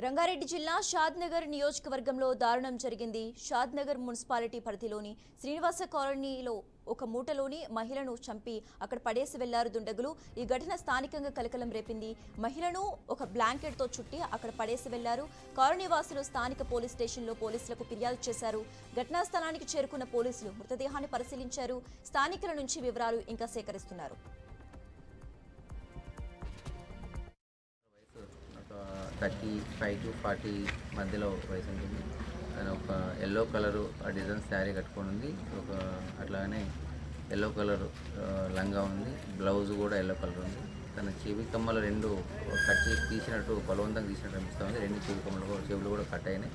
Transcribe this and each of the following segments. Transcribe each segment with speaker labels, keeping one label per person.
Speaker 1: రంగారెడ్డి జిల్లా షాద్నగర్ నియోజకవర్గంలో దారుణం జరిగింది. షాద్నగర్ మున్సిపాలిటీ పరిధిలోని శ్రీనివాస కాలనీలో ఒక మూటలోని మహిళను చంపి అక్కడ పడేసి వెళ్లారు దుండగులు. ఈ ఘటన స్థానికంగా కలకలం రేపింది. మహిళను ఒక బ్లాంకెట్ తో చుట్టి అక్కడ పడేసి వెళ్లారు. కాలనీ వాసులు స్థానిక పోలీస్ స్టేషన్లో పోలీసులకు ఫిర్యాదు చేశారు. ఘటనా స్థలానికి చేరుకున్న పోలీసులు మృతదేహాన్ని పరిశీలించారు. స్థానికుల నుంచి వివరాలు ఇంకా సేకరిస్తున్నారు.
Speaker 2: 35 to 40 మధ్యలో వయసు ఉంటుంది. తను ఒక ఎల్లో కలరు డిజైన్ శారీ కట్టుకొని ఉంది. ఒక అట్లానే ఎల్లో కలర్ లంగా ఉంది. బ్లౌజ్ కూడా ఎల్లో కలర్ ఉంది. తన చెవి కమ్మలు రెండు కట్ చేసి తీసినట్టు బలవంతంగా తీసినట్టు అనిపిస్తూ ఉంది. రెండు చెవి కమ్మలు చెవులు కూడా కట్ అయినాయి.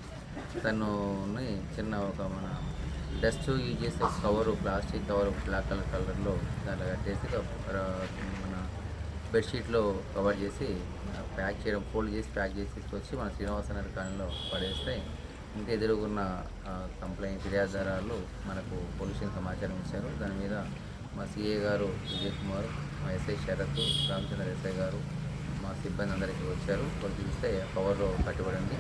Speaker 2: తను చిన్న ఒక మన డస్ట్ యూజ్ చేసే కవరు, ప్లాస్టిక్ కవర్ బ్లాక్ కలర్లో దాంట్లో కట్టేసి మన బెడ్షీట్లో కవర్ చేసి ప్యాక్ చేయడం, ఫోల్డ్ చేసి ప్యాక్ చేసి తీసుకొచ్చి మన శ్రీనివాసనగర్ కాలనీలో పడేస్తే ఇంకా ఎదురుగున్న కంప్లైంట్ ఫిర్యాదుదారులు మనకు పోలీసులకు సమాచారం ఇచ్చారు. దాని మీద మా సిఏ గారు విజయ్ కుమార్, మా ఎస్ఐ శరత్, రామచంద్ర ఎస్ఐ గారు, మా సిబ్బంది అందరికీ వచ్చారు. వాళ్ళు చూస్తే కవర్లో కట్టుబడింది.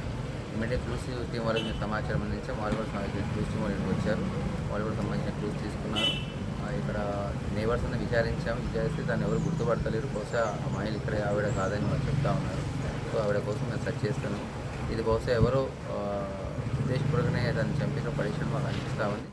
Speaker 2: ఇమీడియట్ క్లూస్ టీం వాళ్ళకి సమాచారం అందించాం. వాళ్ళు కూడా క్లూస్ టీం వాళ్ళకి వచ్చారు. వాళ్ళు కూడా సంబంధించిన క్లూస్ తీసుకున్నారు. ఇక్కడ నేబర్స్ అని విచారిస్తే దాన్ని ఎవరు గుర్తుపడతలేరు. బహుశా ఆ మహిళ ఇక్కడ ఆవిడ కాదని వాళ్ళు చెప్తా ఉన్నారు. సో ఆవిడ కోసం మేము సెర్చ్ చేస్తున్నాం. ఇది బహుశా ఎవరో ఉద్దేశపూర్వకనే దాన్ని చంపిన పడేసిన మాకు అనిపిస్తూ ఉంది.